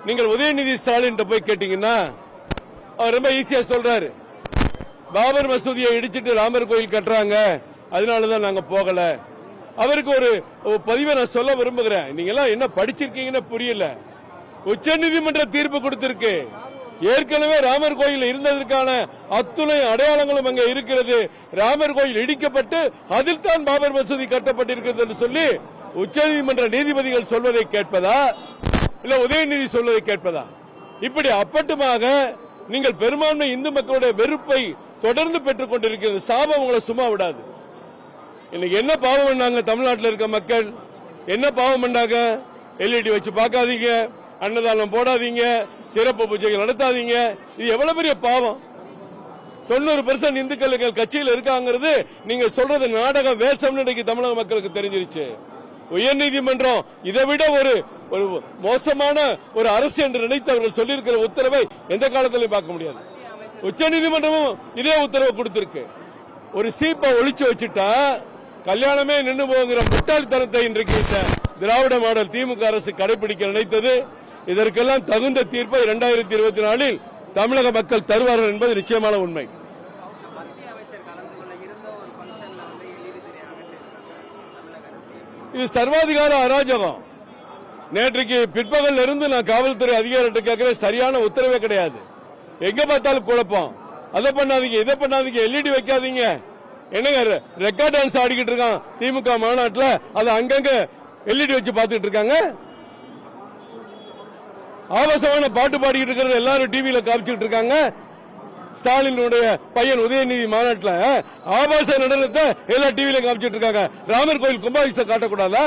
நீங்கள் உதயநிதி ஸ்டாலின் போய் கேட்டீங்கன்னா அவர் ரொம்ப ஈஸியா சொல்றாரு, பாபர் மசூதியை இடிச்சிட்டு ராமர் கோயில் கட்டுறாங்க, அதனாலதான் நாங்க போகல. அவருக்கு ஒரு பதிவை நான் சொல்ல விரும்புகிறேன். நீங்க எல்லாம் என்ன படிச்சிருக்கீங்கன்னு புரியல. உச்சநீதிமன்ற தீர்ப்பு கொடுத்திருக்கு. ஏற்கனவே ராமர் கோயில் இருந்ததற்கான அத்துணை அடையாளங்களும் அங்கே இருக்கிறது. ராமர் கோயில் இடிக்கப்பட்டு அதில் தான் பாபர் மசூதி கட்டப்பட்டிருக்கிறது என்று சொல்லி உச்சநீதிமன்ற நீதிபதிகள் சொல்வதை கேட்பதா இல்ல உதயநிதி சொல்வதை கேட்பதா? இப்படி அப்பட்டமாக நீங்கள் பெரும்பான்மை இந்து மக்களுடைய வெறுப்பை தொடர்ந்து பெற்றுக் கொண்டிருக்கிறது. சாபம் உங்களை சும்மா விடாது. இன்னைக்கு என்ன பாவம் பண்ணாங்க தமிழ்நாட்டில் இருக்க மக்கள்? என்ன பாவம் பண்ணாங்க? எல்இடி வச்சு பார்க்காதீங்க, அன்னதானம் போடாதீங்க, சிறப்பு பூஜைகள் நடத்தாதீங்க. இது எவ்வளவு பெரிய பாவம். 90% இந்துக்கள் கட்சியில் இருக்காங்கிறது நீங்க சொல்றது நாடக வேஷம் இன்னைக்கு தமிழக மக்களுக்கு தெரிஞ்சிருச்சு. உயர்நீதிமன்றம் இதை விட ஒரு மோசமான ஒரு அரசு என்று நினைத்தவர்கள் சொல்லியிருக்கிற உத்தரவை எந்த காலத்திலையும் பார்க்க முடியாது. உச்சநீதிமன்றமும் இதே உத்தரவை கொடுத்திருக்கு. ஒரு சீப்பை ஒழிச்சு வச்சுட்டா கல்யாணமே நின்று போகிற முட்டாள்தனத்தை இன்றைக்கு திராவிட மாடல் திமுக அரசு கடைபிடிக்க நினைத்தது. இதற்கெல்லாம் தகுந்த தீர்ப்பை 2024 தமிழக மக்கள் தருவார்கள் என்பது நிச்சயமான உண்மை. இது சர்வாதிகார அராஜகம். நேற்றைக்கு பிற்பகல் இருந்து நான் காவல்துறை அதிகாரிகிட்ட கேட்கிறேன், சரியான உத்தரவே கிடையாது. எங்க பார்த்தாலும் குழப்பம். அதை பண்ணாதீங்க, இதை பண்ணாதீங்க, எல்இடி வைக்காதீங்க. என்னங்க ரெக்கார்ட் டான்ஸ் ஆடிக்கிட்டு இருக்கான் திமுக மாநாட்டில், அதை அங்கங்க எல்இடி வச்சு பார்த்துட்டு இருக்காங்க. ஆபாசமான பாட்டு பாடிக்கிட்டு இருக்கிறது எல்லாரும் டிவியில காமிச்சுட்டு இருக்காங்க. ஸ்டாலினுடைய பையன் உதயநிதி மாநாட்டில் ஆபாச நடனத்தை எல்லா டிவியில காமிச்சிட்டு இருக்காங்க. ராமர் கோயில் கும்பாபிஷேகத்தை காட்டக்கூடாதா?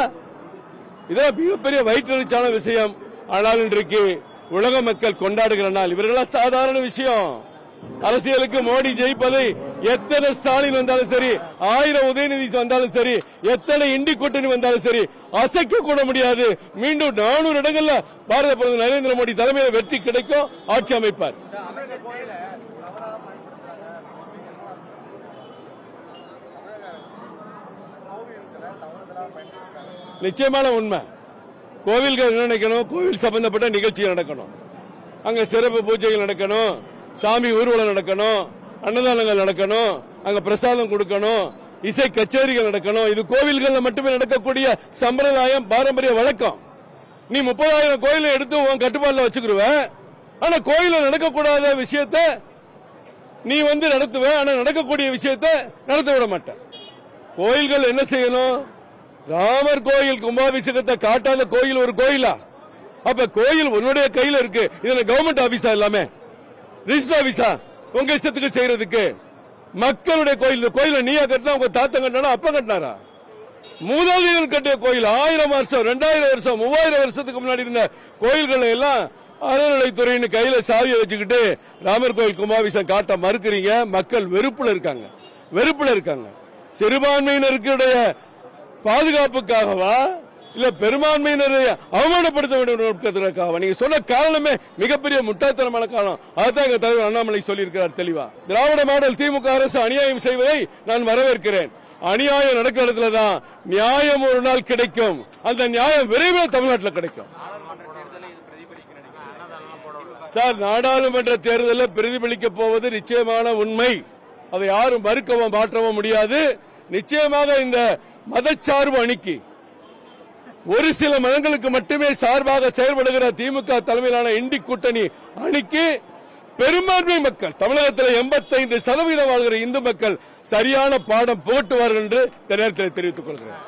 இதெல்லாம் மிகப்பெரிய வயிற்றுச்சான விஷயம். ஆனால் இன்றைக்கு உலக மக்கள் கொண்டாடுகிற நாள். இவர்களாம் சாதாரண விஷயம். அரசியலுக்கு மோடி ஜெயிப்பதை எத்தனை ஸ்டாலின் வந்தாலும் சரி, 1000 உதயநிதி வந்தாலும் சரி, எத்தனை இண்டி கூட்டணி வந்தாலும் சரி, அசைக்க கூட முடியாது. மீண்டும் 400 இடங்கள்ல பாரத பிரதமர் நரேந்திர மோடி தலைமையில் வெற்றி கிடைக்கும், ஆட்சி அமைப்பார். நிச்சயமான உண்மை. கோவில்கள் நினைக்கணும், கோவில் சம்பந்தப்பட்ட நிகழ்ச்சிகள் நடக்கணும், அங்க சிறப்பு பூஜைகள் நடக்கணும், சாமி ஊர்வலம் நடக்கணும், அன்னதானங்கள் நடக்கணும், அங்க பிரசாதம் கொடுக்கணும், இசை கச்சேரிகள் நடக்கணும். இது கோவில்கள் மட்டுமே நடக்கக்கூடிய சம்பிரதாயம், பாரம்பரிய வழக்கம். நீ 30,000 கோயிலை எடுத்து உன் கட்டுப்பாடுல வச்சுக்கிருவ. ஆனா கோயில நடக்கக்கூடாத விஷயத்தை நீ நடத்துவ. ஆனா நடக்கக்கூடிய விஷயத்தை நடத்த விட மாட்ட. கோயில்கள் என்ன செய்யணும்? ராமர் கோயில் கும்பாபிஷேகத்தை காட்டாத கோயில் ஒரு கோயிலா? அப்ப கோயில் உன்னுடைய கையில இருக்கு. இதுல கவர்மெண்ட் ஆபீஸா எல்லாமே ரிஜிஸ்டர் ஆபீஸா உங்க இஷ்டத்துக்கு செய்யறதுக்கு? மக்களுடைய கோயில். இந்த கோயில நீயா கட்டினா, உங்க தாத்தம் கட்டினா, அப்ப கட்டினாரா? மூதாதையர்கள் கட்டிய கோயில் 1000 வருஷம், 2000 வருஷம், 3000 வருஷத்துக்கு முன்னாடி இருந்த கோயில்கள் எல்லாம் அறநிலைத்துறையின் கையில சாவியை வச்சுக்கிட்டு ராமர் கோயில் கும்பாபிஷேகம் காட்ட மறுக்கிறீங்க. மக்கள் வெறுப்புல இருக்காங்க. சிறுபான்மையினருக்குடைய பாதுகாப்புக்காகவா இல்ல பெரும்பான்மையினரை அவமானப்படுத்த வேண்டும்? நீங்க சொன்ன காரணமே மிகப்பெரிய முட்டாள்தனமான காரணம். அதான் எங்க தலைவர் அண்ணாமலை சொல்லியிருக்கிறார் தெளிவா. திராவிட மாடல் திமுக அரசு அநியாயம் செய்வதை நான் வரவேற்கிறேன். அநியாயம் நடக்கிற இடத்துலதான் நியாயம் ஒரு நாள் கிடைக்கும். அந்த நியாயம் விரைவில் தமிழ்நாட்டில் கிடைக்கும். சார், நாடாளுமன்ற தேர்தலில் பிரதிபலிக்க போவது நிச்சயமான உண்மை. அதை யாரும் மறுக்கவும் மாற்றவும் முடியாது. நிச்சயமாக இந்த மதச்சார்பு அணிக்கு, ஒரு சில மதங்களுக்கு மட்டுமே சார்பாக செயல்படுகிற திமுக தலைமையிலான இண்டி கூட்டணி அணிக்கு பெரும்பான்மை மக்கள், தமிழகத்தில் 85% வாழ்கிற இந்து மக்கள் சரியான பாடம் புகட்டுவார்கள் என்று இந்த நேரத்தில் தெரிவித்துக் கொள்கிறேன்.